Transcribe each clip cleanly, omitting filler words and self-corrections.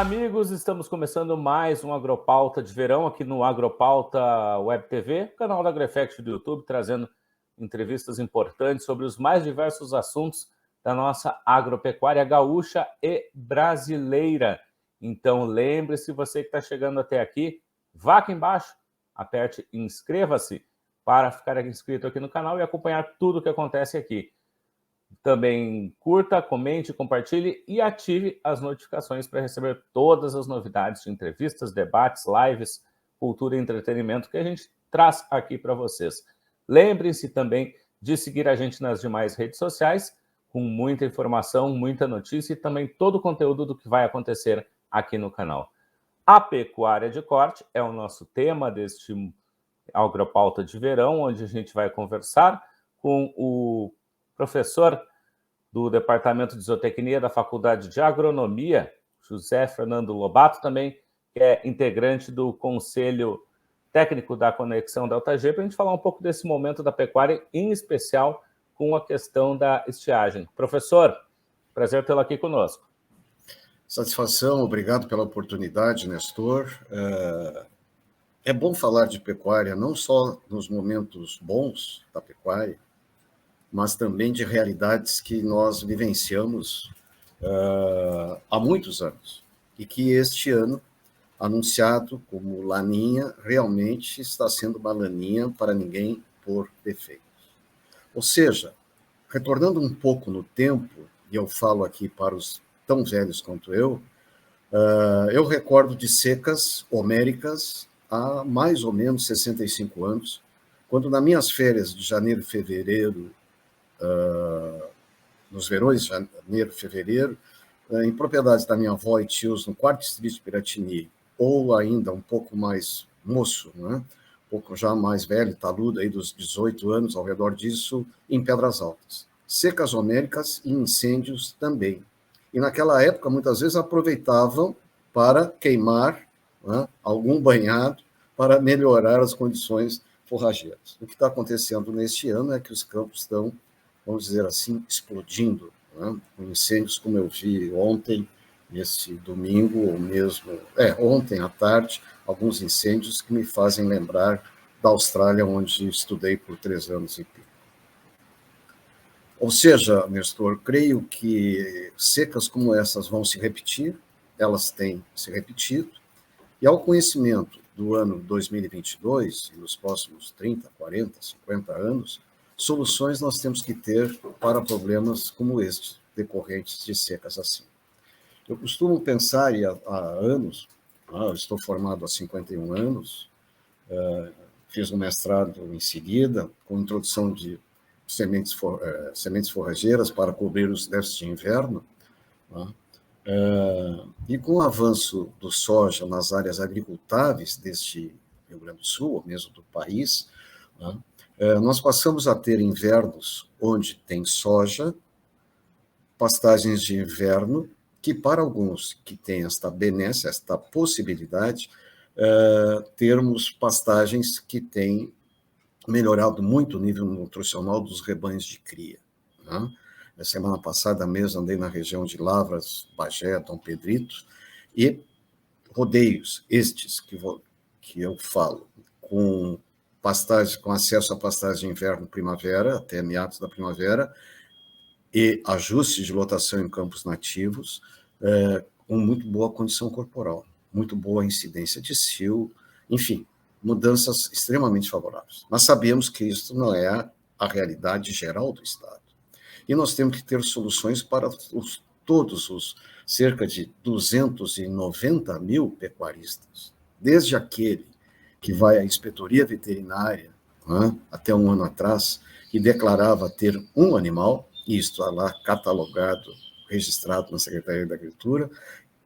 Olá, amigos! Estamos começando mais um Agropauta de verão aqui no Agropauta Web TV, canal da AgroEffect do YouTube, trazendo entrevistas importantes sobre os mais diversos assuntos da nossa agropecuária gaúcha e brasileira. Então, lembre-se, você que está chegando até aqui, vá aqui embaixo, aperte inscreva-se para ficar inscrito aqui no canal e acompanhar tudo o que acontece aqui. Também curta, comente, compartilhe e ative as notificações para receber todas as novidades de entrevistas, debates, lives, cultura e entretenimento que a gente traz aqui para vocês. Lembrem-se também de seguir a gente nas demais redes sociais, com muita informação, muita notícia e também todo o conteúdo do que vai acontecer aqui no canal. A pecuária de corte é o nosso tema deste Agropauta de verão, onde a gente vai conversar com o professor do Departamento de Zootecnia da Faculdade de Agronomia, José Fernando Lobato, também, que é integrante do Conselho Técnico da Conexão Delta G, para a gente falar um pouco desse momento da pecuária, em especial com a questão da estiagem. Professor, prazer tê-lo aqui conosco. Satisfação, obrigado pela oportunidade, Nestor. É bom falar de pecuária, não só nos momentos bons da pecuária, mas também de realidades que nós vivenciamos há muitos anos, e que este ano, anunciado como Laninha, realmente está sendo uma laninha para ninguém por defeito. Ou seja, retornando um pouco no tempo, e eu falo aqui para os tão velhos quanto eu recordo de secas homéricas há mais ou menos 65 anos, quando nas minhas férias de janeiro e fevereiro, nos verões de janeiro e fevereiro, em propriedades da minha avó e tios no 4º distrito de Piratini, ou ainda um pouco mais moço, né? Um pouco já mais velho, taludo, aí dos 18 anos, ao redor disso, em Pedras Altas. Secas homéricas e incêndios também. E naquela época, muitas vezes, aproveitavam para queimar, né, algum banhado para melhorar as condições forrageiras. O que está acontecendo neste ano é que os campos estão, vamos dizer assim, explodindo, né, com incêndios como eu vi ontem, nesse domingo, ou mesmo, ontem à tarde, alguns incêndios que me fazem lembrar da Austrália, onde estudei por 3 anos e pico. Ou seja, Nestor, creio que secas como essas vão se repetir, elas têm se repetido, e ao conhecimento do ano 2022, e nos próximos 30, 40, 50 anos, soluções nós temos que ter para problemas como este, decorrentes de secas assim. Eu costumo pensar, e há anos, eu estou formado há 51 anos, fiz um mestrado em seguida, com introdução de sementes forrageiras para cobrir os déficits de inverno, né? E com o avanço do soja nas áreas agricultáveis deste Rio Grande do Sul, ou mesmo do país, né? Nós passamos a ter invernos onde tem soja, pastagens de inverno, que para alguns que têm esta benesse, esta possibilidade, termos pastagens que têm melhorado muito o nível nutricional dos rebanhos de cria, né? Na semana passada mesmo andei na região de Lavras, Bagé, Dom Pedrito, e rodeios estes que eu falo, com pastagem, com acesso a pastagem de inverno primavera, até meados da primavera, e ajuste de lotação em campos nativos, com muito boa condição corporal, muito boa incidência de cio, enfim, mudanças extremamente favoráveis. Mas sabemos que isso não é a realidade geral do Estado. E nós temos que ter soluções para todos os cerca de 290 mil pecuaristas, desde aquele que vai à inspetoria veterinária, né, até um ano atrás, e declarava ter um animal, e isso está lá catalogado, registrado na Secretaria da Agricultura,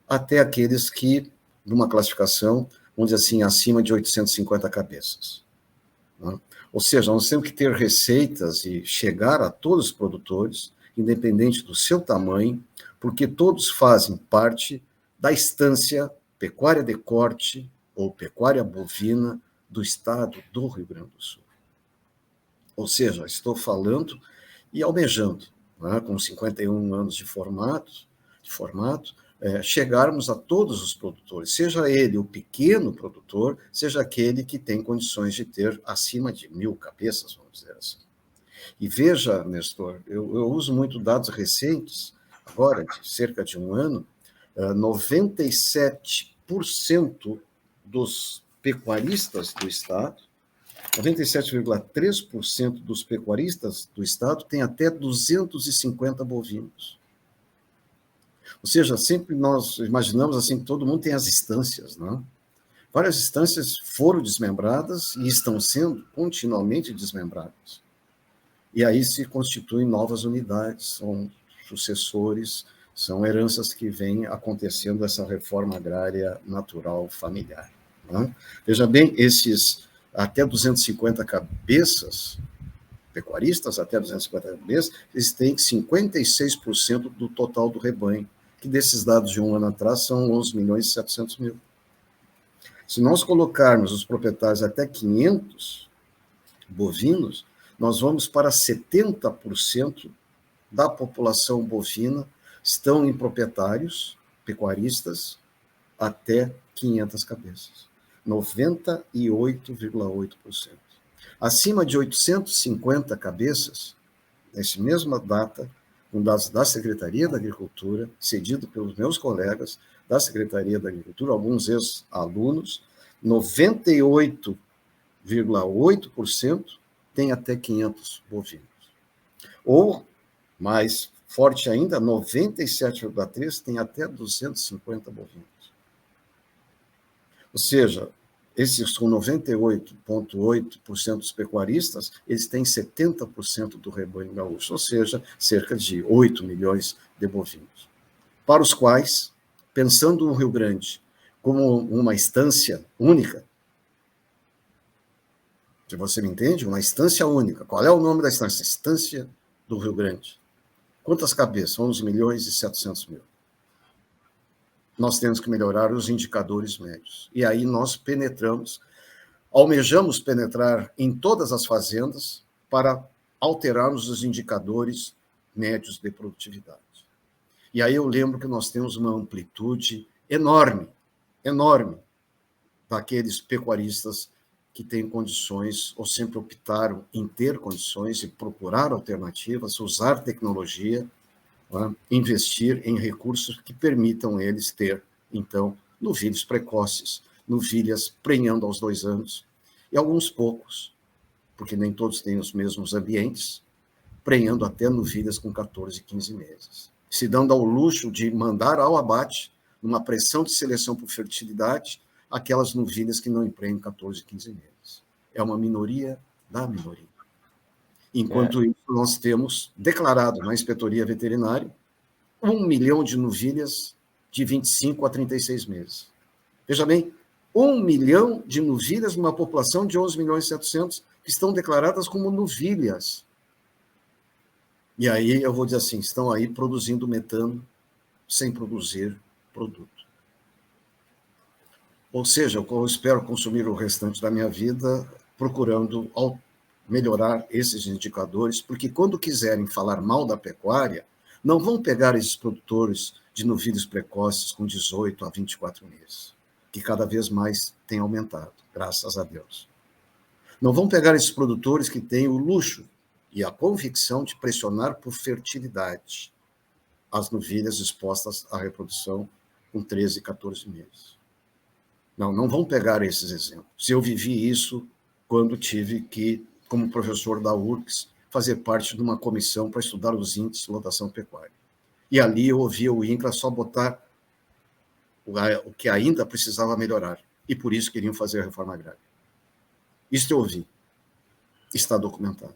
até aqueles que, numa classificação, vamos dizer assim, acima de 850 cabeças. Né? Ou seja, nós temos que ter receitas e chegar a todos os produtores, independente do seu tamanho, porque todos fazem parte da instância pecuária de corte ou pecuária bovina do estado do Rio Grande do Sul. Ou seja, estou falando e almejando, né, com 51 anos de formato, chegarmos a todos os produtores, seja ele o pequeno produtor, seja aquele que tem condições de ter acima de 1.000 cabeças, vamos dizer assim. E veja, Nestor, eu uso muito dados recentes, agora, de cerca de um ano, 97% dos pecuaristas do Estado, 97,3% dos pecuaristas do Estado têm até 250 bovinos. Ou seja, sempre nós imaginamos assim que todo mundo tem as estâncias, não é? Várias estâncias foram desmembradas e estão sendo continuamente desmembradas. E aí se constituem novas unidades, são sucessores, são heranças que vêm acontecendo essa reforma agrária natural familiar. Né? Veja bem, esses até 250 cabeças, pecuaristas até 250 cabeças, eles têm 56% do total do rebanho, que desses dados de um ano atrás são 11.700.000. Se nós colocarmos os proprietários até 500 bovinos, nós vamos para 70% da população bovina estão em proprietários, pecuaristas, até 500 cabeças. 98,8%. Acima de 850 cabeças, nessa mesma data, com dados da Secretaria da Agricultura, cedido pelos meus colegas da Secretaria da Agricultura, alguns ex-alunos, 98,8% tem até 500 bovinos. Ou, mais forte ainda, 97,3% tem até 250 bovinos. Ou seja, esses com 98,8% dos pecuaristas, eles têm 70% do rebanho gaúcho, ou seja, cerca de 8 milhões de bovinos, para os quais, pensando no Rio Grande como uma estância única, se você me entende, uma estância única. Qual é o nome da estância? Estância do Rio Grande. Quantas cabeças? 11.700.000. Nós temos que melhorar os indicadores médios. E aí nós penetramos, almejamos penetrar em todas as fazendas para alterarmos os indicadores médios de produtividade. E aí eu lembro que nós temos uma amplitude enorme, enorme, daqueles pecuaristas que têm condições, ou sempre optaram em ter condições e procurar alternativas, usar tecnologia, investir em recursos que permitam eles ter, então, novilhos precoces, novilhas prenhando aos 2 anos, e alguns poucos, porque nem todos têm os mesmos ambientes, prenhando até novilhas com 14, 15 meses. Se dando ao luxo de mandar ao abate, numa pressão de seleção por fertilidade, aquelas novilhas que não emprenham 14, 15 meses. É uma minoria da minoria. Enquanto isso, nós temos declarado na inspetoria veterinária 1 milhão de novilhas de 25 a 36 meses. Veja bem, 1 milhão de novilhas numa população de 11.700.000 que estão declaradas como novilhas. E aí eu vou dizer assim, estão aí produzindo metano sem produzir produto. Ou seja, eu espero consumir o restante da minha vida procurando melhorar esses indicadores, porque quando quiserem falar mal da pecuária, não vão pegar esses produtores de novilhos precoces com 18 a 24 meses, que cada vez mais tem aumentado, graças a Deus. Não vão pegar esses produtores que têm o luxo e a convicção de pressionar por fertilidade as novilhas expostas à reprodução com 13, 14 meses. Não vão pegar esses exemplos. Se eu vivi isso quando tive que, como professor da URGS, fazer parte de uma comissão para estudar os índices de lotação pecuária. E ali eu ouvia o INCRA só botar o que ainda precisava melhorar. E por isso queriam fazer a reforma agrária. Isso eu ouvi. Está documentado.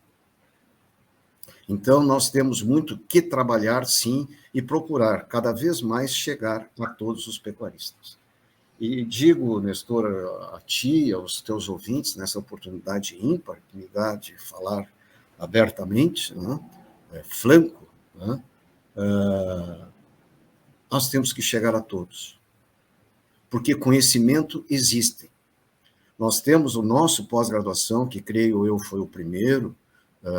Então, nós temos muito que trabalhar, sim, e procurar cada vez mais chegar a todos os pecuaristas. E digo, Nestor, a ti, aos teus ouvintes, nessa oportunidade ímpar que me dá de falar abertamente, né? Franco, né? Nós temos que chegar a todos, porque conhecimento existe. Nós temos o nosso pós-graduação, que creio eu foi o primeiro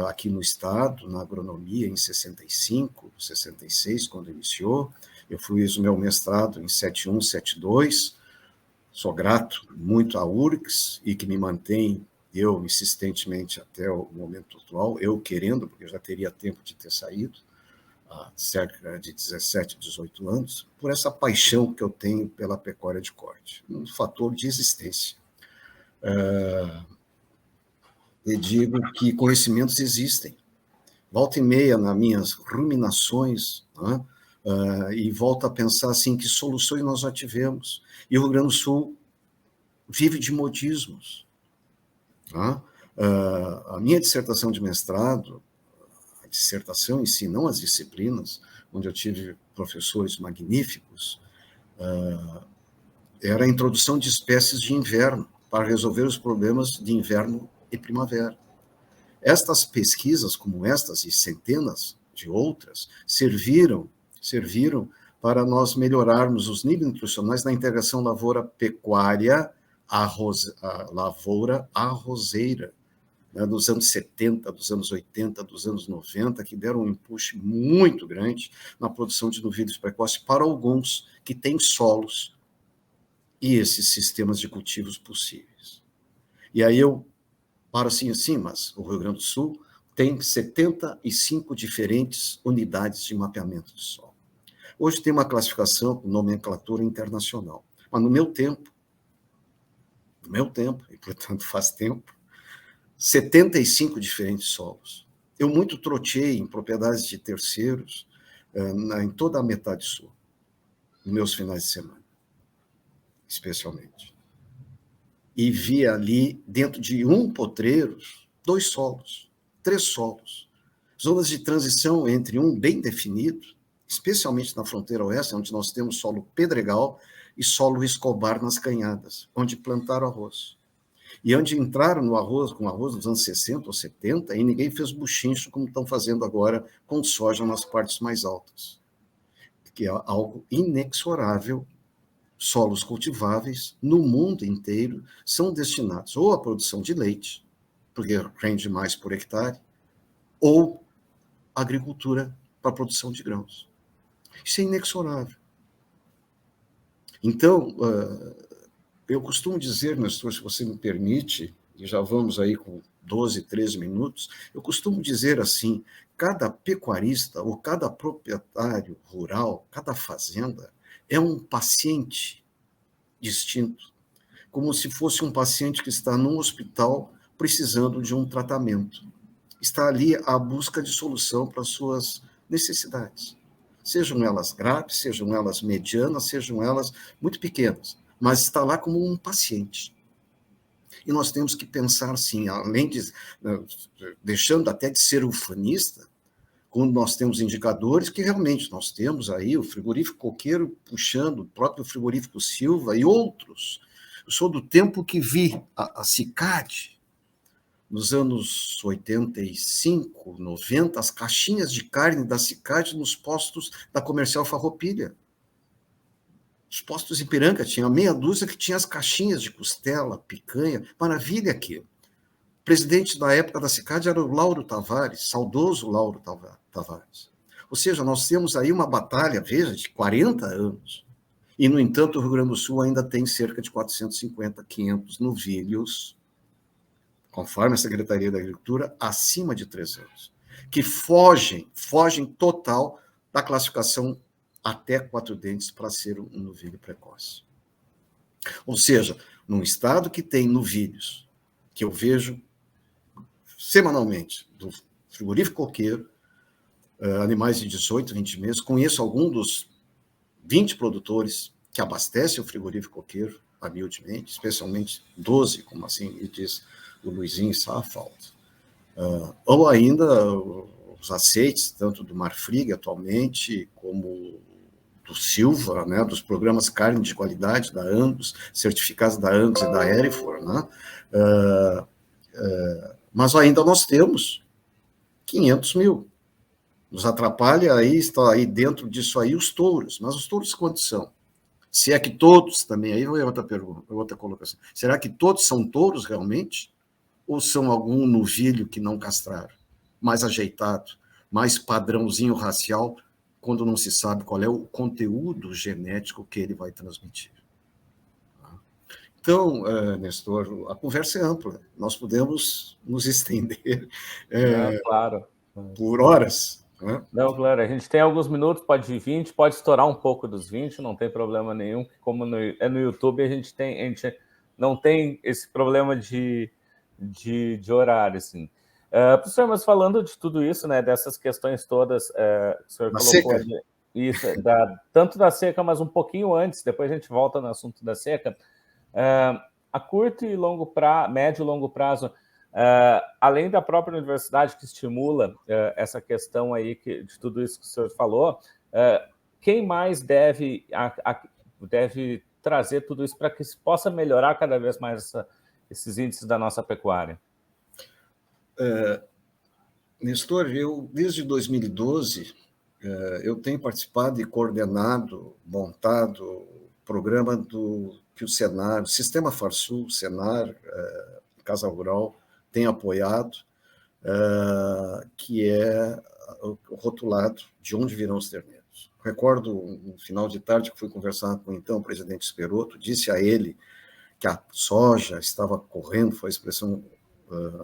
aqui no Estado, na agronomia, em 65, 66, quando iniciou, Eu fiz o meu mestrado em 71, 72, sou grato muito à URGS e que me mantém, eu, insistentemente até o momento atual, eu querendo, porque eu já teria tempo de ter saído, há cerca de 17, 18 anos, por essa paixão que eu tenho pela pecuária de corte, um fator de existência. Eu digo que conhecimentos existem. Volta e meia, nas minhas ruminações, né, e volto a pensar assim, que soluções nós já tivemos. E o Rio Grande do Sul vive de modismos. Tá? A minha dissertação de mestrado, a dissertação em si, não as disciplinas, onde eu tive professores magníficos, era a introdução de espécies de inverno para resolver os problemas de inverno e primavera. Estas pesquisas, como estas e centenas de outras, serviram para nós melhorarmos os níveis nutricionais na integração lavoura-pecuária, lavoura-arrozeira, né, dos anos 70, dos anos 80, dos anos 90, que deram um empuxo muito grande na produção de novilhos precoces para alguns que têm solos e esses sistemas de cultivos possíveis. E aí eu paro assim, mas o Rio Grande do Sul tem 75 diferentes unidades de mapeamento de solo. Hoje tem uma classificação com nomenclatura internacional, mas no meu tempo, e portanto faz tempo, 75 diferentes solos. Eu muito troteei em propriedades de terceiros, em toda a metade sul, nos meus finais de semana, especialmente. E vi ali, dentro de um potreiro, 2 solos, 3 solos. Zonas de transição entre um bem definido, especialmente na fronteira oeste, onde nós temos solo pedregal e solo escobar nas canhadas, onde plantaram arroz. E onde entraram no arroz, com arroz nos anos 60 ou 70, e ninguém fez buchincho como estão fazendo agora com soja nas partes mais altas. Que é algo inexorável. Solos cultiváveis no mundo inteiro são destinados ou à produção de leite, porque rende mais por hectare, ou agricultura para a produção de grãos. Isso é inexorável. Então, eu costumo dizer, Nestor, se você me permite, e já vamos aí com 12, 13 minutos, eu costumo dizer assim, cada pecuarista ou cada proprietário rural, cada fazenda, é um paciente distinto, como se fosse um paciente que está num hospital precisando de um tratamento. Está ali à busca de solução para as suas necessidades. Sejam elas graves, sejam elas medianas, sejam elas muito pequenas, mas está lá como um paciente. E nós temos que pensar assim, além de, deixando até de ser ufanista, quando nós temos indicadores que realmente nós temos aí o frigorífico Coqueiro puxando, o próprio frigorífico Silva e outros. Eu sou do tempo que vi a CICAD, nos anos 85, 90, as caixinhas de carne da CICAD nos postos da Comercial Farroupilha. Os postos Ipiranga tinha meia dúzia que tinha as caixinhas de costela, picanha, maravilha aquilo. O presidente da época da CICAD era o Lauro Tavares, saudoso Lauro Tavares. Ou seja, nós temos aí uma batalha, veja, de 40 anos. E, no entanto, o Rio Grande do Sul ainda tem cerca de 450, 500 novilhos, conforme a Secretaria da Agricultura, acima de 3 anos, que fogem total da classificação até 4 dentes para ser um novilho precoce. Ou seja, num estado que tem novilhos, que eu vejo semanalmente, do frigorífico Coqueiro, animais de 18, 20 meses, conheço algum dos 20 produtores que abastecem o frigorífico Coqueiro, humildemente, especialmente 12, como assim diz o Luizinho Safald, ou ainda os aceites, tanto do Marfrig atualmente, como do Silva, né, dos programas carne de qualidade da Angus, certificados da Angus e da Hereford, né, mas ainda nós temos 500 mil. Nos atrapalha aí, está aí dentro disso aí os touros, mas os touros quantos são? Se é que todos também, aí é outra pergunta, outra colocação. Será que todos são touros realmente? Ou são algum novilho que não castraram? Mais ajeitado, mais padrãozinho racial, quando não se sabe qual é o conteúdo genético que ele vai transmitir. Então, Nestor, a conversa é ampla. Nós podemos nos estender Claro. Por horas. Né? Não, claro, a gente tem alguns minutos, pode ir 20, pode estourar um pouco dos 20, não tem problema nenhum. Como é no YouTube, a gente não tem esse problema de horário, assim. Professor, mas falando de tudo isso, né, dessas questões todas, o senhor colocou ali, isso, tanto da seca, mas um pouquinho antes, depois a gente volta no assunto da seca. A curto e longo prazo, médio e longo prazo, além da própria universidade que estimula essa questão aí de tudo isso que o senhor falou, quem mais deve trazer tudo isso para que se possa melhorar cada vez mais esses índices da nossa pecuária? Nestor, desde 2012, eu tenho participado e coordenado, montado o programa que o Senar, o Sistema Farsul, Senar, Casa Rural, tem apoiado, que é rotulado De Onde Virão os Terneiros. Recordo, no final de tarde, que fui conversar com então o presidente Esperotto, disse a ele que a soja estava correndo, foi a expressão,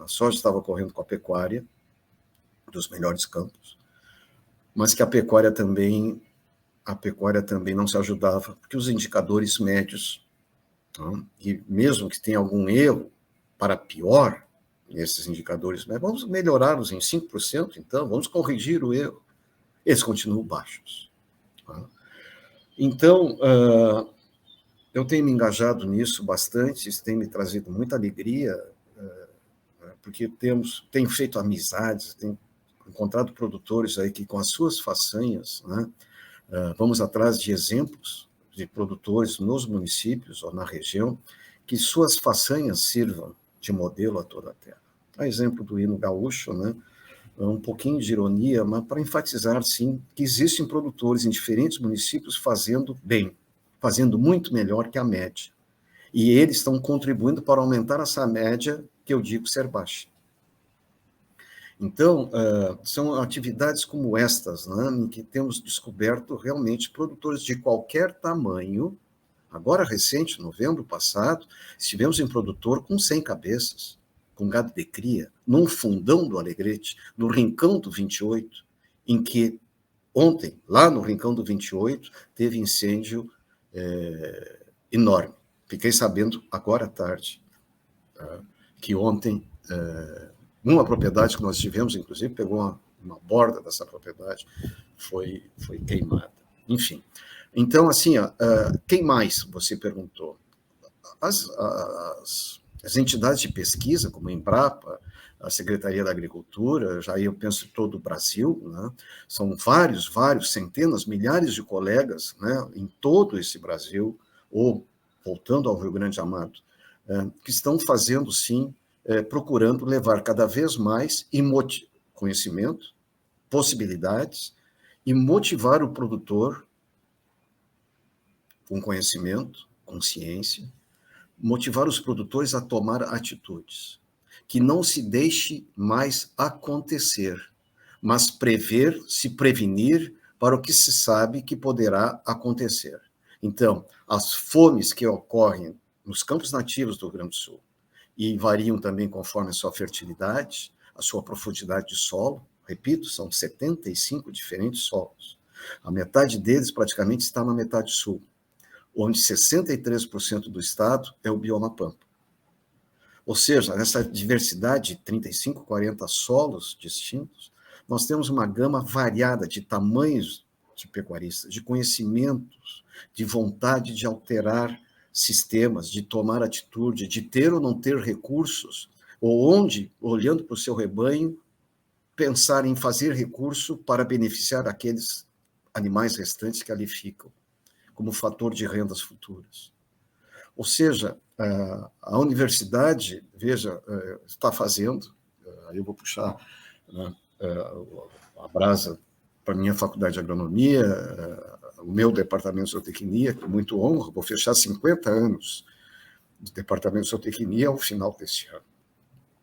a soja estava correndo com a pecuária, dos melhores campos, mas que a pecuária também não se ajudava, porque os indicadores médios, e mesmo que tenha algum erro para pior nesses indicadores, mas vamos melhorá-los em 5%, então, vamos corrigir o erro, eles continuam baixos. Então, eu tenho me engajado nisso bastante, isso tem me trazido muita alegria, porque tenho feito amizades, tenho encontrado produtores aí que, com as suas façanhas, né, vamos atrás de exemplos de produtores nos municípios ou na região, que suas façanhas sirvam de modelo a toda a terra. A exemplo do hino gaúcho, né, um pouquinho de ironia, mas para enfatizar, sim, que existem produtores em diferentes municípios fazendo bem, fazendo muito melhor que a média. E eles estão contribuindo para aumentar essa média que eu digo ser baixa. Então, são atividades como estas, né, em que temos descoberto realmente produtores de qualquer tamanho. Agora, recente, novembro passado, estivemos em produtor com 100 cabeças, com gado de cria, num fundão do Alegrete, no Rincão do 28, em que ontem, lá no Rincão do 28, teve incêndio enorme. Fiquei sabendo agora à tarde que ontem uma propriedade que nós tivemos, inclusive, pegou uma borda dessa propriedade, foi queimada. Enfim. Então, assim, quem mais, você perguntou? As entidades de pesquisa, como a Embrapa, a Secretaria da Agricultura, já eu penso todo o Brasil, né? São vários, centenas, milhares de colegas, né, em todo esse Brasil, ou voltando ao Rio Grande Amado, que estão fazendo, sim, procurando levar cada vez mais conhecimento, possibilidades, e motivar o produtor com conhecimento, com ciência, motivar os produtores a tomar atitudes, que não se deixe mais acontecer, mas prever, se prevenir para o que se sabe que poderá acontecer. Então, as fomes que ocorrem nos campos nativos do Rio Grande do Sul, e variam também conforme a sua fertilidade, a sua profundidade de solo. Repito, são 75 diferentes solos. A metade deles praticamente está na metade sul, onde 63% do estado é o bioma pampa. Ou seja, nessa diversidade de 35, 40 solos distintos, nós temos uma gama variada de tamanhos de pecuaristas, de conhecimentos, de vontade de alterar sistemas, de tomar atitude, de ter ou não ter recursos, ou onde, olhando para o seu rebanho, pensar em fazer recurso para beneficiar aqueles animais restantes que ali ficam, como fator de rendas futuras. Ou seja, a universidade, veja, está fazendo, aí eu vou puxar a brasa para a minha faculdade de agronomia, o meu departamento de zootecnia, que muito honro, vou fechar 50 anos de departamento de zootecnia ao final deste ano.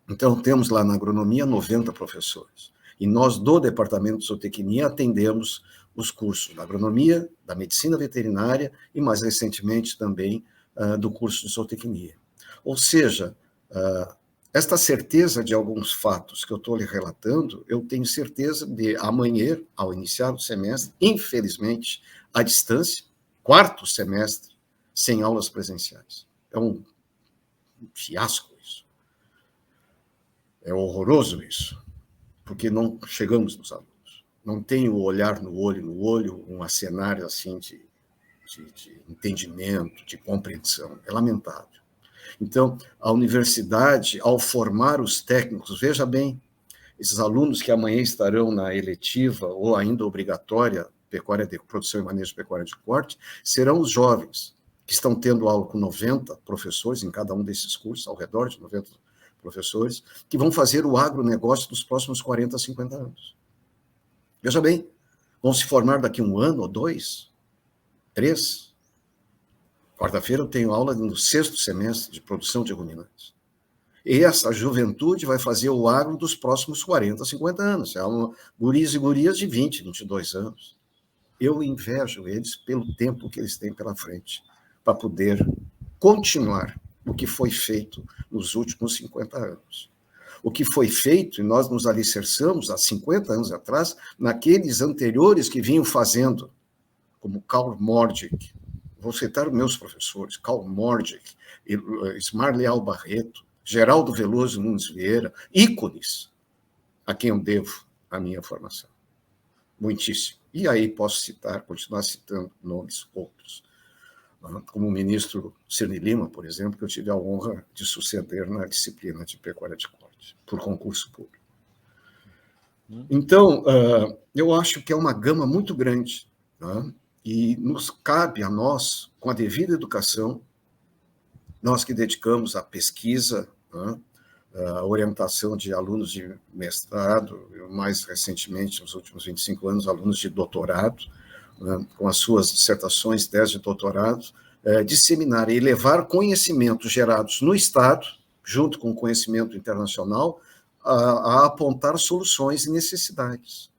Então, temos lá na agronomia 90 professores. E nós, do departamento de zootecnia, atendemos os cursos da agronomia, da medicina veterinária e, mais recentemente, também do curso de zootecnia. Ou seja, esta certeza de alguns fatos que eu estou lhe relatando, eu tenho certeza de amanhã, ao iniciar o semestre, infelizmente, à distância, quarto semestre, sem aulas presenciais. É um fiasco isso. É horroroso isso, porque não chegamos nos alunos. Não tem o olhar no olho, um cenário assim de entendimento, de compreensão. É lamentável. Então, a universidade, ao formar os técnicos, veja bem, esses alunos que amanhã estarão na eletiva ou ainda obrigatória, pecuária de produção e manejo de pecuária de corte, serão os jovens que estão tendo aula com 90 professores em cada um desses cursos, ao redor de 90 professores, que vão fazer o agronegócio dos próximos 40 a 50 anos. Veja bem, vão se formar daqui um ano ou 2, 3. Quarta-feira eu tenho aula no 6º semestre de produção de ruminantes. E essa juventude vai fazer o agro dos próximos 40, 50 anos. É guris e gurias de 20, 22 anos. Eu invejo eles pelo tempo que eles têm pela frente, para poder continuar o que foi feito nos últimos 50 anos. O que foi feito, e nós nos alicerçamos há 50 anos atrás, naqueles anteriores que vinham fazendo, como Karl Mordek, vou citar os meus professores, Karl Mordek, Ismar Leal Barreto, Geraldo Veloso Nunes Vieira, ícones a quem eu devo a minha formação. Muitíssimo. E aí posso citar, continuar citando nomes outros, como o ministro Cirne Lima, por exemplo, que eu tive a honra de suceder na disciplina de pecuária de corte, por concurso público. Então, eu acho que é uma gama muito grande, né? E nos cabe a nós, com a devida educação, nós que dedicamos à pesquisa, né, a orientação de alunos de mestrado, mais recentemente, nos últimos 25 anos, alunos de doutorado, né, com as suas dissertações, teses de doutorado, disseminar e levar conhecimentos gerados no Estado, junto com o conhecimento internacional, a apontar soluções e necessidades.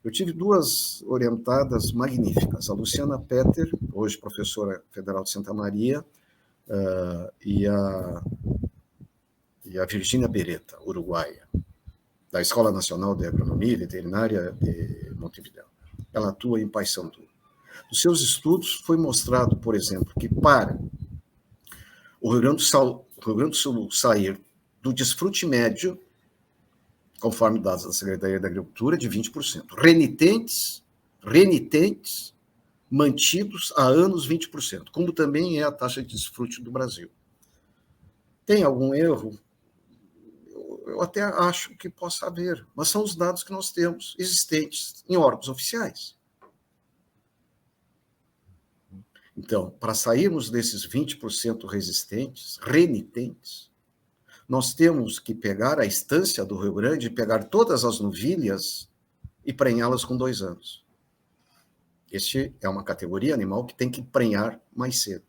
Eu tive 2 orientadas magníficas, a Luciana Petter, hoje professora federal de Santa Maria, e a Virgínia Beretta, uruguaia, da Escola Nacional de Agronomia e Veterinária de Montevidéu. Ela atua em Paissandu. Nos seus estudos foi mostrado, por exemplo, que para o Rio Grande do Sul sair do desfrute médio, conforme dados da Secretaria da Agricultura, de 20%. Renitentes, mantidos há anos 20%, como também é a taxa de desfrute do Brasil. Tem algum erro? Eu até acho que possa haver, mas são os dados que nós temos existentes em órgãos oficiais. Então, para sairmos desses 20% renitentes, nós temos que pegar a estância do Rio Grande, pegar todas as novilhas e prenhá-las com 2 anos. Este é uma categoria animal que tem que prenhar mais cedo.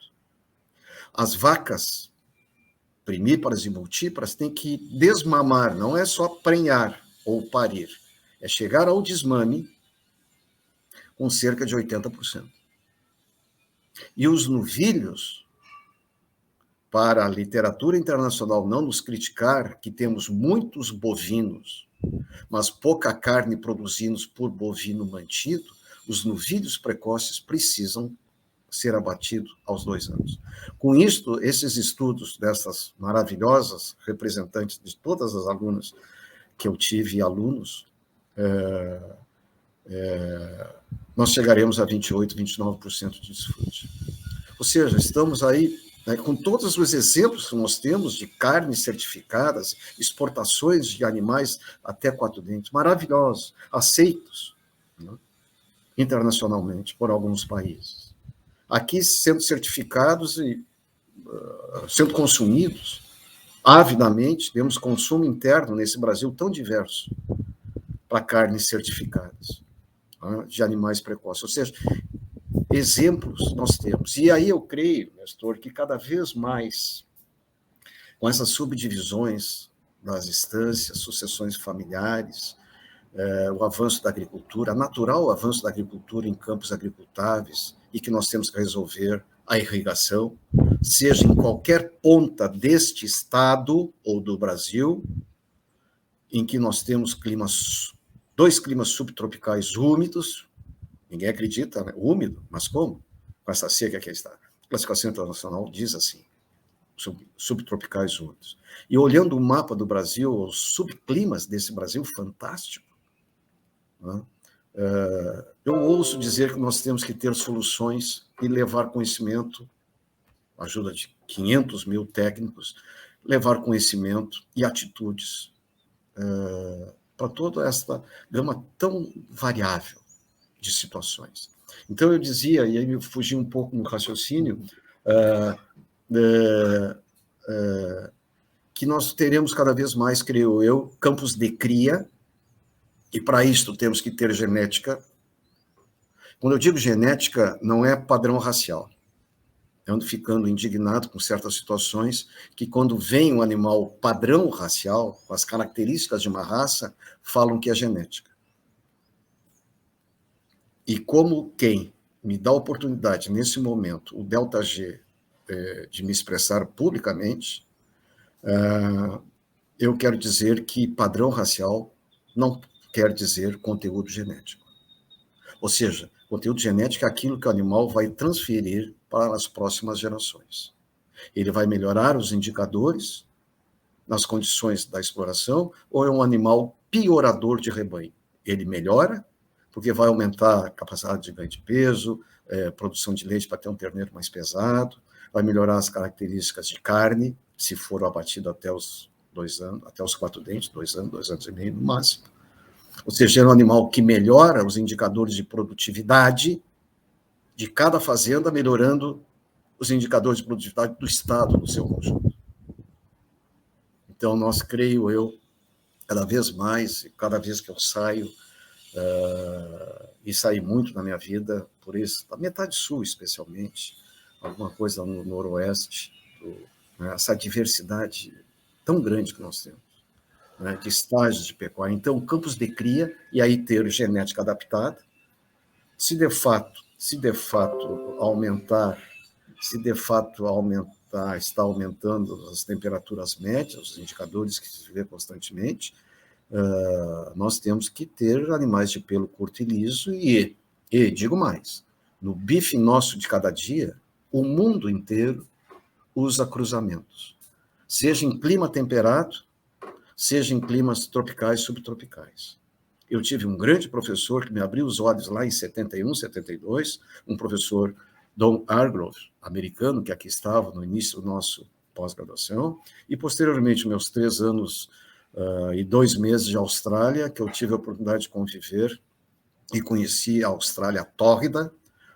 As vacas primíparas e multíparas têm que desmamar, não é só prenhar ou parir, é chegar ao desmame com cerca de 80%. E os novilhos, para a literatura internacional não nos criticar que temos muitos bovinos, mas pouca carne produzidos por bovino mantido, os novilhos precoces precisam ser abatidos aos 2 anos. Com isto, esses estudos dessas maravilhosas representantes de todas as alunas que eu tive, alunos, nós chegaremos a 28%, 29% de desfrute. Ou seja, estamos aí, né, com todos os exemplos que nós temos de carnes certificadas, exportações de animais até 4 dentes, maravilhosos, aceitos, né, internacionalmente por alguns países. Aqui sendo certificados e sendo consumidos avidamente, temos consumo interno nesse Brasil tão diverso para carnes certificadas, né, de animais precoces. Ou seja, exemplos nós temos. E aí eu creio, Nestor, que cada vez mais, com essas subdivisões das instâncias, sucessões familiares, o avanço da agricultura, natural avanço da agricultura em campos agricultáveis, e que nós temos que resolver a irrigação, seja em qualquer ponta deste estado ou do Brasil, em que nós temos dois climas subtropicais úmidos, ninguém acredita, né? Úmido, mas como? Com essa seca que está. A classificação internacional diz assim, subtropicais úmidos. E olhando o mapa do Brasil, os subclimas desse Brasil fantástico, né? Eu ouso dizer que nós temos que ter soluções e levar conhecimento, ajuda de 500 mil técnicos, levar conhecimento e atitudes para toda esta gama tão variável de situações. Então, eu dizia, e aí eu fugi um pouco no raciocínio, que nós teremos cada vez mais, creio eu, campos de cria, e para isso temos que ter genética. Quando eu digo genética, não é padrão racial. Eu ando ficando indignado com certas situações que, quando vem um animal padrão racial, com as características de uma raça, falam que é genética. E como quem me dá a oportunidade, nesse momento, o Delta G, de me expressar publicamente, eu quero dizer que padrão racial não quer dizer conteúdo genético. Ou seja, conteúdo genético é aquilo que o animal vai transferir para as próximas gerações. Ele vai melhorar os indicadores nas condições da exploração, ou é um animal piorador de rebanho? Ele melhora, porque vai aumentar a capacidade de ganho de peso, produção de leite para ter um terneiro mais pesado, vai melhorar as características de carne, se for abatido até os 2 anos, até os 4 dentes, 2 anos, 2 anos e meio no máximo. Ou seja, é um animal que melhora os indicadores de produtividade de cada fazenda, melhorando os indicadores de produtividade do Estado no seu conjunto. Então, nós, creio eu, cada vez mais, cada vez que eu saio, e saí muito na minha vida, por isso, a metade sul, especialmente, alguma coisa no noroeste, essa diversidade tão grande que nós temos, né, de estágios de pecuária. Então, campos de cria, e aí ter genética adaptada, se de fato está aumentando as temperaturas médias, os indicadores que se vê constantemente, nós temos que ter animais de pelo curto e liso e digo mais, no bife nosso de cada dia, o mundo inteiro usa cruzamentos, seja em clima temperado, seja em climas tropicais e subtropicais. Eu tive um grande professor que me abriu os olhos lá em 71, 72, um professor Don Hargrove, americano, que aqui estava no início do nosso pós-graduação, e posteriormente, meus 3 anos e 2 meses de Austrália, que eu tive a oportunidade de conviver e conheci a Austrália tórrida,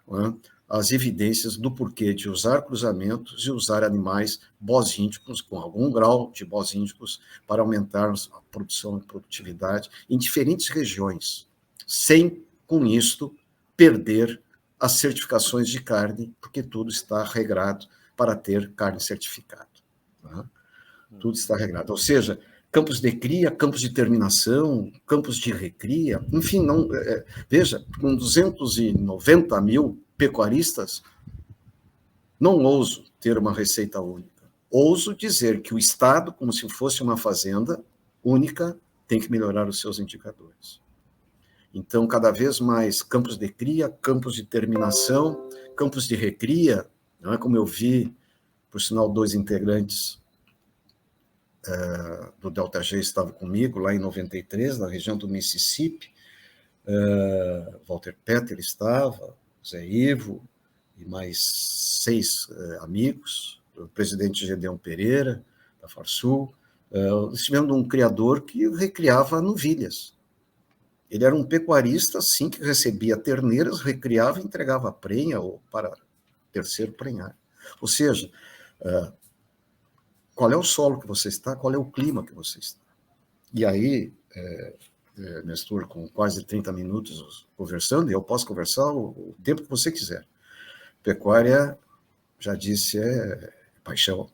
né, as evidências do porquê de usar cruzamentos e usar animais bosíndicos, com algum grau de bosíndicos, para aumentar a produção e produtividade em diferentes regiões, sem, com isto, perder as certificações de carne, porque tudo está regrado para ter carne certificada. Tá? Tudo está regrado. Ou seja, campos de cria, campos de terminação, campos de recria, enfim, não, veja, com 290 mil pecuaristas, não ouso ter uma receita única. Ouso dizer que o Estado, como se fosse uma fazenda única, tem que melhorar os seus indicadores. Então, cada vez mais campos de cria, campos de terminação, campos de recria, não é como eu vi, por sinal, 2 integrantes do Delta G estavam comigo, lá em 93, na região do Mississippi, Walter Petter estava, Zé Ivo, e mais 6 amigos, o presidente Gedeão Pereira, da Farsul, estivemos um criador que recriava novilhas. Ele era um pecuarista, assim, que recebia terneiras, recriava e entregava a prenha ou para terceiro prenhar. Ou seja, qual é o solo que você está, qual é o clima que você está. E aí, Nestor, com quase 30 minutos conversando, e eu posso conversar o tempo que você quiser. Pecuária, já disse, é paixão.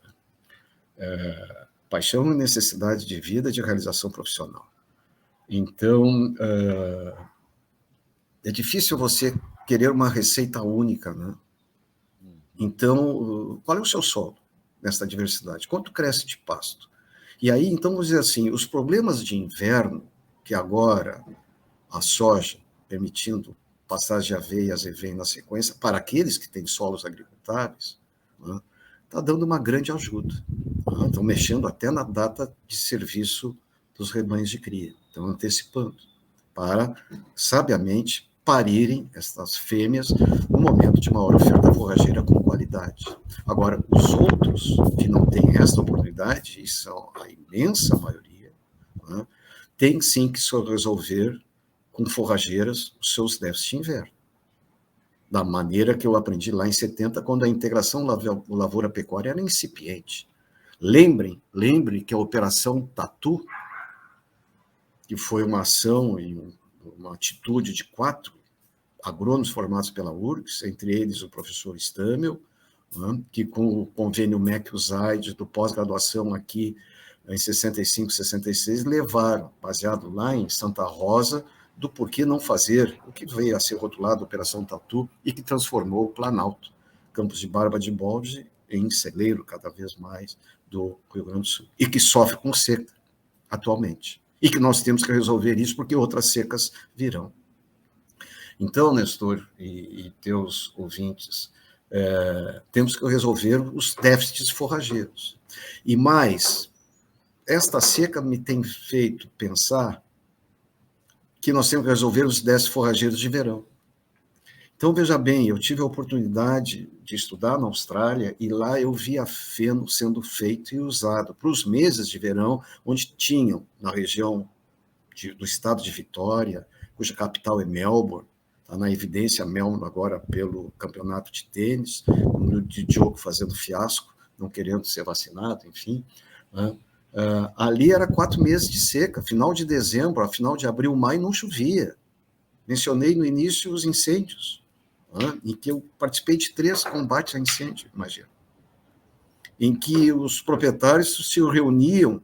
Paixão e necessidade de vida, de realização profissional. Então, é difícil você querer uma receita única, né? Então, qual é o seu solo nessa diversidade? Quanto cresce de pasto? E aí, então, vamos dizer assim, os problemas de inverno, que agora a soja, permitindo passagem de aveias e vem na sequência, para aqueles que têm solos agricultáveis, né, está dando uma grande ajuda. Né? Estão mexendo até na data de serviço dos rebanhos de cria, estão antecipando, para, sabiamente, parirem estas fêmeas no momento de maior oferta forrageira com qualidade. Agora, os outros que não têm esta oportunidade, e são a imensa maioria, né, tem sim que se resolver com forrageiras os seus déficits de inverno. Da maneira que eu aprendi lá em 70, quando a integração lavoura-pecuária era incipiente. Lembre que a Operação Tatu, que foi uma ação e uma atitude de 4 agrônomos formados pela URGS, entre eles o professor Stamel, né, que com o convênio MEC-USAID do pós-graduação aqui em 65, 66, levaram, baseado lá em Santa Rosa, do porquê não fazer o que veio a ser rotulado Operação Tatu e que transformou o Planalto, Campos de Barba de Balde, em celeiro cada vez mais do Rio Grande do Sul, e que sofre com seca atualmente. E que nós temos que resolver isso porque outras secas virão. Então, Nestor e teus ouvintes, temos que resolver os déficits forrageiros. E mais, esta seca me tem feito pensar que nós temos que resolver os déficits forrageiros de verão. Então, veja bem, eu tive a oportunidade de estudar na Austrália e lá eu via feno sendo feito e usado para os meses de verão, onde tinham, na região do estado de Vitória, cuja capital é Melbourne, está na evidência Melbourne agora pelo campeonato de tênis, o número de Diogo fazendo fiasco, não querendo ser vacinado, enfim. Né? Ali era 4 meses de seca, final de dezembro, a final de abril, maio, não chovia. Mencionei no início os incêndios, né? Em que eu participei de 3 combates a incêndio, imagina, em que os proprietários se reuniam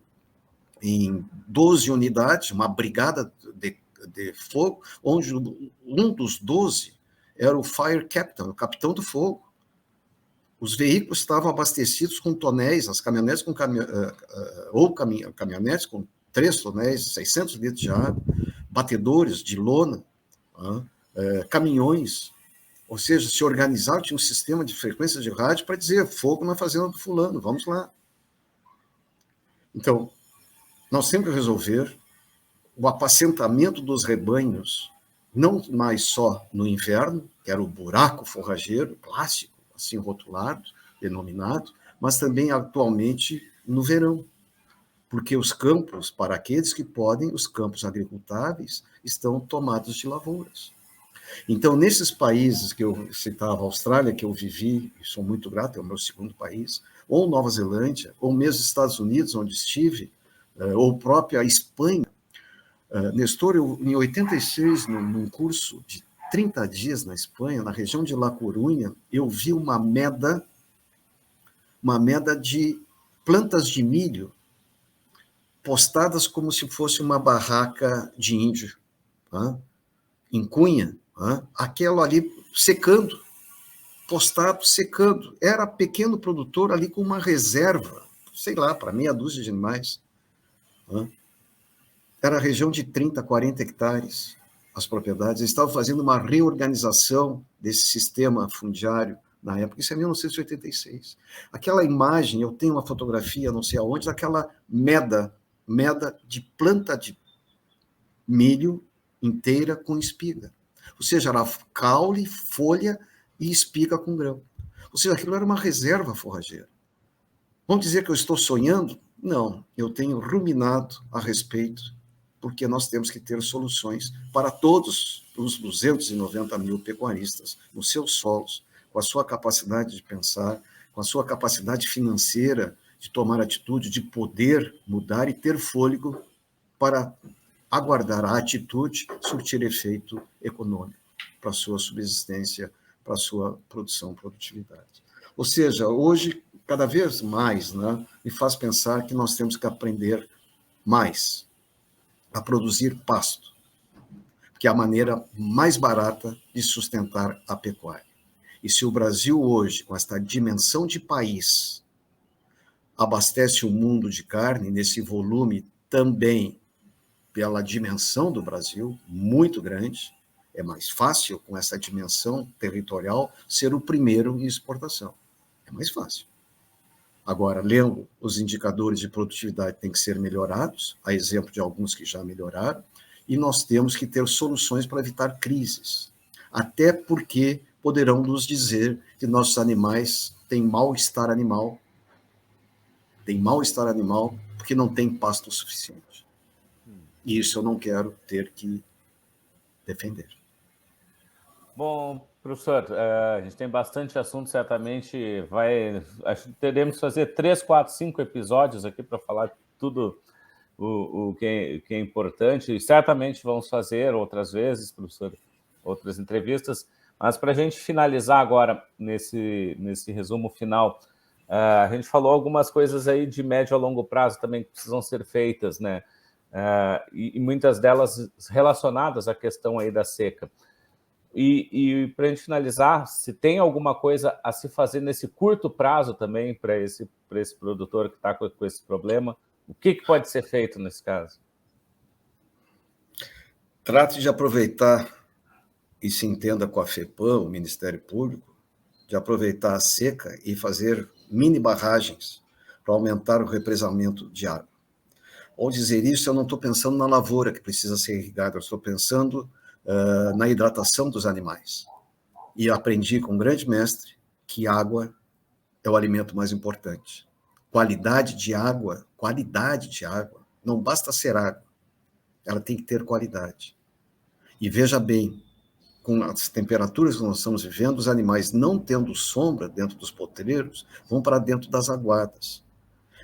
em 12 unidades, uma brigada de fogo, onde um dos 12 era o fire captain, o capitão do fogo. Os veículos estavam abastecidos com tonéis, as caminhonetes caminhonetes com 3 tonéis, 600 litros de água, batedores de lona, caminhões, ou seja, se organizaram, tinha um sistema de frequência de rádio para dizer fogo na fazenda do fulano, vamos lá. Então, nós temos que resolver o apacentamento dos rebanhos, não mais só no inverno, que era o buraco forrageiro clássico, assim rotulado, denominado, mas também atualmente no verão, porque os campos, para aqueles que podem, os campos agricultáveis estão tomados de lavouras. Então, nesses países que eu citava, a Austrália, que eu vivi, e sou muito grato, é o meu segundo país, ou Nova Zelândia, ou mesmo Estados Unidos, onde estive, ou própria Espanha. Nestor, em 86, num curso de 30 dias na Espanha, na região de La Coruña, eu vi uma meda de plantas de milho postadas como se fosse uma barraca de índio, tá? Em Cunha, tá? Aquilo ali secando, postado, secando. Era pequeno produtor ali com uma reserva, sei lá, para meia dúzia de animais. Tá? Era a região de 30, 40 hectares, as propriedades. Eles estavam fazendo uma reorganização desse sistema fundiário na época, isso é 1986. Aquela imagem, eu tenho uma fotografia, não sei aonde, daquela meda de planta de milho inteira com espiga. Ou seja, era caule, folha e espiga com grão. Ou seja, aquilo era uma reserva forrageira. Vamos dizer que eu estou sonhando? Não, eu tenho ruminado a respeito, porque nós temos que ter soluções para todos os 290 mil pecuaristas nos seus solos, com a sua capacidade de pensar, com a sua capacidade financeira de tomar atitude, de poder mudar e ter fôlego para aguardar a atitude surtir efeito econômico para a sua subsistência, para a sua produção, produtividade. Ou seja, hoje, cada vez mais, né, me faz pensar que nós temos que aprender mais a produzir pasto, que é a maneira mais barata de sustentar a pecuária. E se o Brasil hoje, com esta dimensão de país, abastece o mundo de carne nesse volume também pela dimensão do Brasil, muito grande, é mais fácil, com essa dimensão territorial, ser o primeiro em exportação. É mais fácil. Agora, lendo os indicadores de produtividade têm que ser melhorados, a exemplo de alguns que já melhoraram, e nós temos que ter soluções para evitar crises. Até porque poderão nos dizer que nossos animais têm mal-estar animal, porque não tem pasto suficiente. E isso eu não quero ter que defender. Bom, professor, a gente tem bastante assunto, certamente acho que teremos que fazer 3, 4, 5 episódios aqui para falar tudo o que é importante, e certamente vamos fazer outras vezes, professor, outras entrevistas, mas para a gente finalizar agora, nesse resumo final, a gente falou algumas coisas aí de médio a longo prazo também que precisam ser feitas, né? E muitas delas relacionadas à questão aí da seca. E para a gente finalizar, se tem alguma coisa a se fazer nesse curto prazo também para esse produtor que está com esse problema, o que pode ser feito nesse caso? Trate de aproveitar, e se entenda com a FEPAM, o Ministério Público, de aproveitar a seca e fazer mini barragens para aumentar o represamento de água. Ao dizer isso, eu não estou pensando na lavoura que precisa ser irrigada, eu estou pensando na hidratação dos animais. E aprendi com um grande mestre que água é o alimento mais importante. Qualidade de água, não basta ser água, ela tem que ter qualidade. E veja bem, com as temperaturas que nós estamos vivendo, os animais não tendo sombra dentro dos potreiros, vão para dentro das aguadas.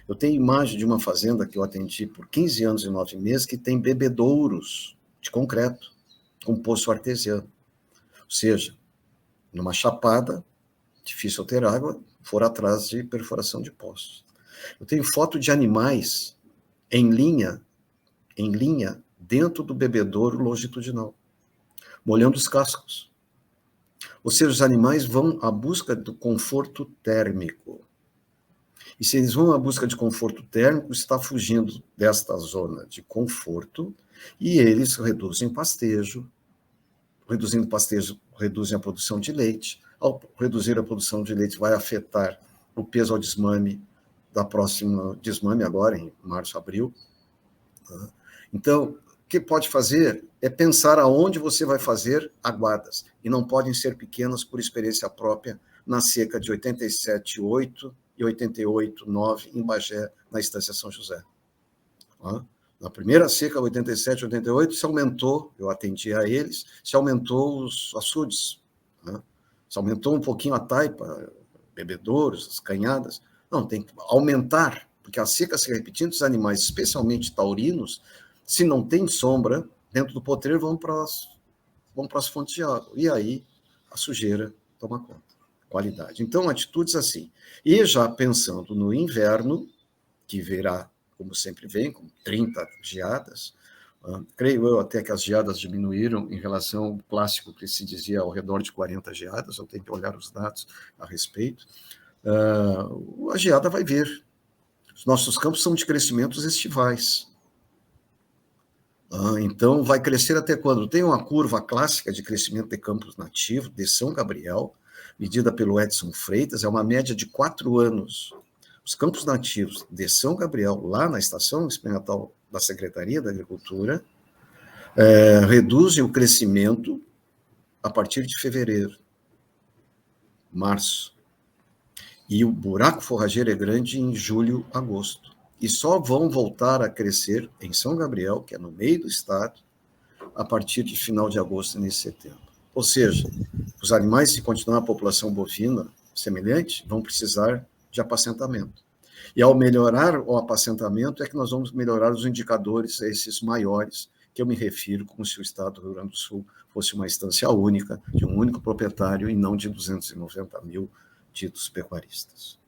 Eu tenho imagem de uma fazenda que eu atendi por 15 anos e 9 meses, que tem bebedouros de concreto, com poço artesiano. Ou seja, numa chapada, difícil ter água, for atrás de perfuração de poços. Eu tenho foto de animais em linha, dentro do bebedouro longitudinal, molhando os cascos. Ou seja, os animais vão à busca do conforto térmico. E se eles vão à busca de conforto térmico, está fugindo desta zona de conforto e eles reduzem pastejo. Reduzindo pastejo, reduzem a produção de leite. Ao reduzir a produção de leite, vai afetar o peso ao desmame da próxima desmame, agora em março, abril. Então, o que pode fazer é pensar aonde você vai fazer aguadas. E não podem ser pequenas, por experiência própria, na seca de 87,8 e 88,9 em Bagé, na Estância São José. Na primeira seca, 87, 88, se aumentou, eu atendi a eles, se aumentou os açudes, se aumentou um pouquinho a taipa, bebedouros, as canhadas. Não, tem que aumentar, porque a seca se repetindo, os animais, especialmente taurinos, se não tem sombra dentro do potreiro, vão para as fontes de água. E aí a sujeira toma conta. Qualidade. Então, atitudes assim. E já pensando no inverno, que virá, como sempre vem, com 30 geadas, creio eu até que as geadas diminuíram em relação ao clássico que se dizia ao redor de 40 geadas, eu tenho que olhar os dados a respeito. A geada vai vir. Os nossos campos são de crescimentos estivais. Então, vai crescer até quando? Tem uma curva clássica de crescimento de campos nativos, de São Gabriel, medida pelo Edson Freitas, é uma média de 4 anos. Os campos nativos de São Gabriel, lá na Estação Experimental da Secretaria da Agricultura, reduzem o crescimento a partir de fevereiro, março. E o buraco forrageiro é grande em julho, agosto. E só vão voltar a crescer em São Gabriel, que é no meio do estado, a partir de final de agosto e início de setembro. Ou seja, os animais, se continuar a população bovina semelhante, vão precisar de apacentamento. E ao melhorar o apacentamento é que nós vamos melhorar os indicadores, esses maiores, que eu me refiro como se o estado do Rio Grande do Sul fosse uma instância única, de um único proprietário e não de 290 mil ditos pecuaristas.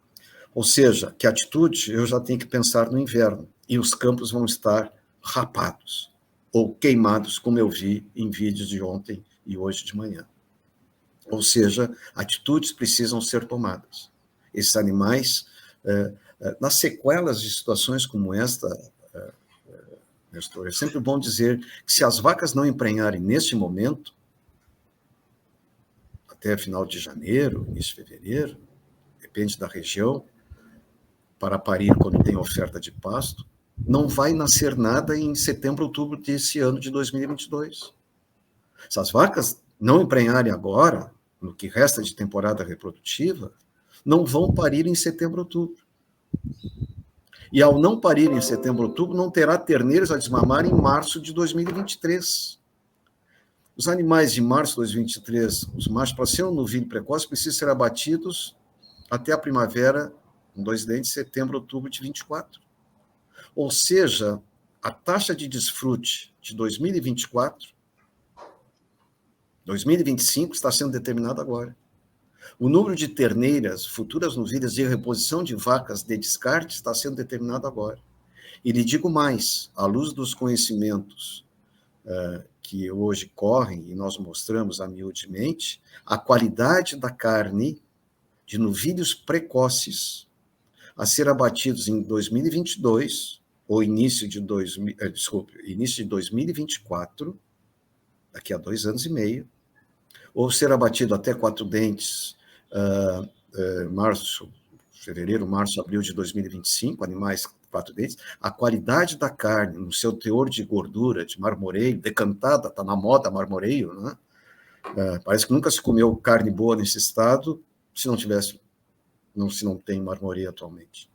Ou seja, que atitude eu já tenho que pensar no inverno, e os campos vão estar rapados. ou queimados, como eu vi em vídeos de ontem e hoje de manhã. Ou seja, atitudes precisam ser tomadas. Esses animais, nas sequelas de situações como esta, Nestor, é sempre bom dizer que se as vacas não emprenharem neste momento, até final de janeiro, início de fevereiro, depende da região, para parir quando tem oferta de pasto, não vai nascer nada em setembro, outubro desse ano de 2022. Se as vacas não emprenharem agora, no que resta de temporada reprodutiva, não vão parir em setembro, outubro. E ao não parir em setembro, outubro, não terá terneiros a desmamar em março de 2023. Os animais de março de 2023, os machos, para ser um novilho precoce, precisam ser abatidos até a primavera, com 2 dentes, setembro, outubro de 24. Ou seja, a taxa de desfrute de 2024, 2025 está sendo determinada agora. O número de terneiras, futuras novilhas de reposição de vacas de descarte está sendo determinado agora. E lhe digo mais, à luz dos conhecimentos que hoje correm, e nós mostramos amiudamente, a qualidade da carne de novilhos precoces a ser abatidos em 2022, ou início de 2024, daqui a 2 anos e meio, ou ser abatido até 4 dentes, fevereiro, março, abril de 2025, animais 4 dentes, a qualidade da carne, no seu teor de gordura, de marmoreio, decantada, está na moda marmoreio, né? Parece que nunca se comeu carne boa nesse estado, se não tem marmoreio atualmente.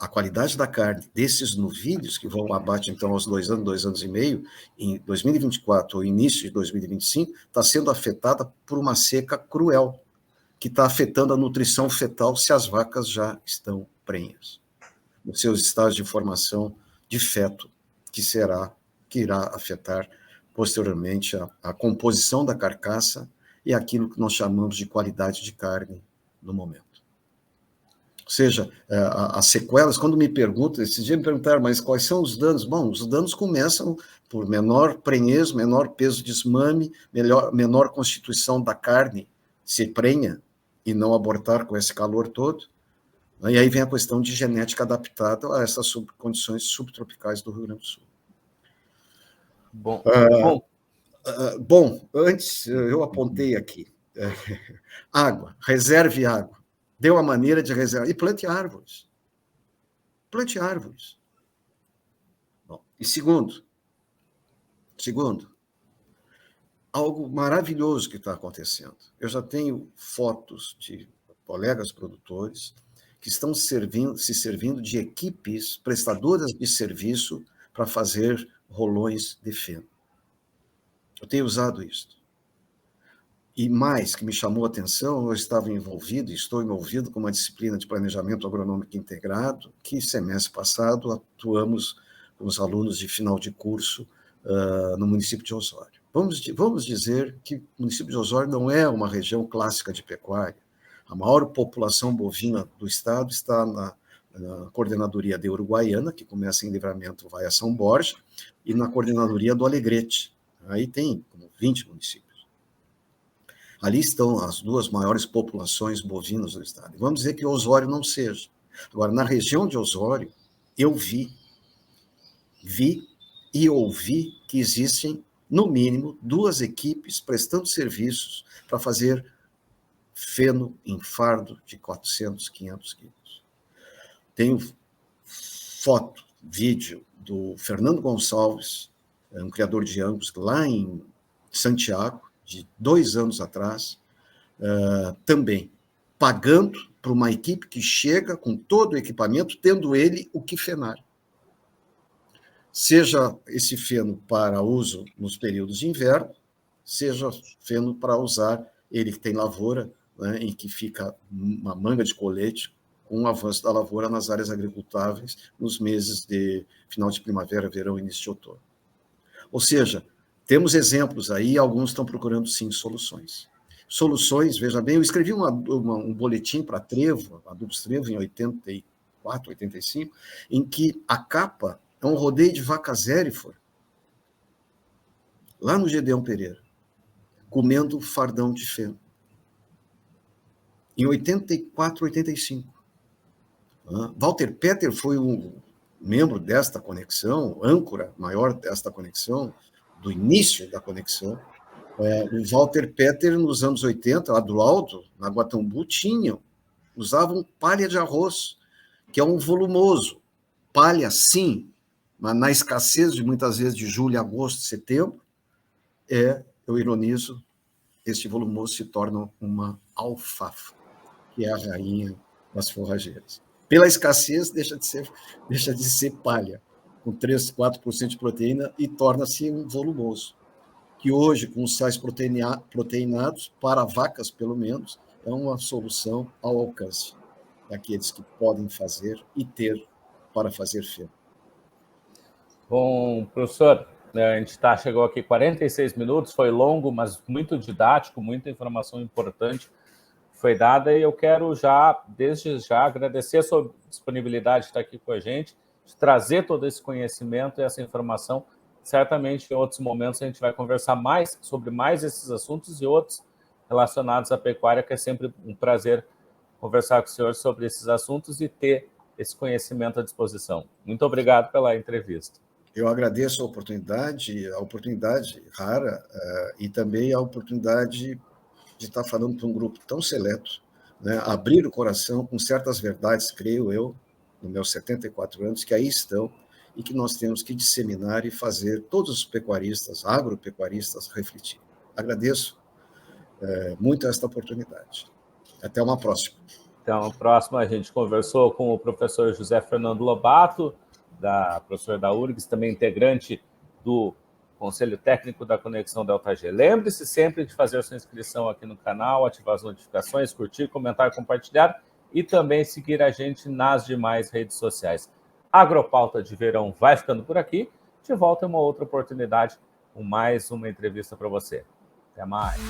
A qualidade da carne desses novilhos, que vão abate, então, aos 2 anos, 2 anos e meio, em 2024 ou início de 2025, está sendo afetada por uma seca cruel, que está afetando a nutrição fetal se as vacas já estão prenhas, nos seus estágios de formação de feto, que irá afetar posteriormente a composição da carcaça e aquilo que nós chamamos de qualidade de carne no momento. Ou seja, as sequelas, quando me perguntam, esses dias me perguntaram, mas quais são os danos? Bom, os danos começam por menor prenhez, menor peso de desmame, menor constituição da carne, se prenha e não abortar com esse calor todo. E aí vem a questão de genética adaptada a essas condições subtropicais do Rio Grande do Sul. Bom, antes eu apontei aqui, água, reserve água. Deu a maneira de reservar. E plante árvores. Plante árvores. Bom, e segundo, algo maravilhoso que está acontecendo. Eu já tenho fotos de colegas produtores que estão se servindo de equipes prestadoras de serviço para fazer rolões de feno. Eu tenho usado isso. E mais, que me chamou a atenção, eu estava envolvido, estou envolvido com uma disciplina de planejamento agronômico integrado, que semestre passado atuamos com os alunos de final de curso no município de Osório. Vamos dizer que o município de Osório não é uma região clássica de pecuária. A maior população bovina do estado está na coordenadoria de Uruguaiana, que começa em Livramento, vai a São Borja, e na coordenadoria do Alegrete. Aí tem como 20 municípios. Ali estão as 2 maiores populações bovinas do estado. Vamos dizer que Osório não seja. Agora, na região de Osório, eu vi e ouvi que existem, no mínimo, 2 equipes prestando serviços para fazer feno em fardo de 400, 500 quilos. Tenho foto, vídeo do Fernando Gonçalves, um criador de angus, lá em Santiago, de 2 anos atrás, também pagando para uma equipe que chega com todo o equipamento, tendo ele o que fenar. Seja esse feno para uso nos períodos de inverno, seja feno para usar, ele que tem lavoura, né, em que fica uma manga de colete, com o avanço da lavoura nas áreas agricultáveis, nos meses de final de primavera, verão e início de outono. Ou seja, temos exemplos aí, alguns estão procurando, sim, soluções. Soluções, veja bem, eu escrevi um boletim para Trevo, Adubos Trevo, em 84, 84, 85, em que a capa é um rodeio de vacas Hereford, lá no Gedeão Pereira, comendo fardão de feno. Em 84, 85. Walter Petter foi um membro desta conexão, âncora maior desta conexão, do início da conexão. O Walter Petter, nos anos 80, lá do alto, na Guatambu, usavam palha de arroz, que é um volumoso. Palha, sim, mas na escassez de muitas vezes de julho, agosto, setembro, eu ironizo, este volumoso se torna uma alfafa, que é a rainha das forrageiras. Pela escassez, deixa de ser palha, com 3, 4% de proteína, e torna-se um volumoso, que hoje, com os sais proteinados, para vacas, pelo menos, é uma solução ao alcance daqueles que podem fazer e ter para fazer feno. Bom, professor, a gente chegou aqui 46 minutos, foi longo, mas muito didático, muita informação importante foi dada, e eu quero desde já, agradecer a sua disponibilidade de estar aqui com a gente, de trazer todo esse conhecimento e essa informação. Certamente, em outros momentos, a gente vai conversar mais sobre esses assuntos e outros relacionados à pecuária, que é sempre um prazer conversar com o senhor sobre esses assuntos e ter esse conhecimento à disposição. Muito obrigado pela entrevista. Eu agradeço a oportunidade rara, e também a oportunidade de estar falando para um grupo tão seleto, né? Abrir o coração com certas verdades, creio eu, nos meus 74 anos, que aí estão e que nós temos que disseminar e fazer todos os pecuaristas, agropecuaristas, refletir. Agradeço muito esta oportunidade. Até uma próxima. Então, a próxima a gente conversou com o professor José Fernando Lobato, professor da URGS, também integrante do Conselho Técnico da Conexão Delta G. Lembre-se sempre de fazer sua inscrição aqui no canal, ativar as notificações, curtir, comentar, compartilhar e também seguir a gente nas demais redes sociais. A Agropauta de Verão vai ficando por aqui. De volta em uma outra oportunidade com mais uma entrevista para você. Até mais.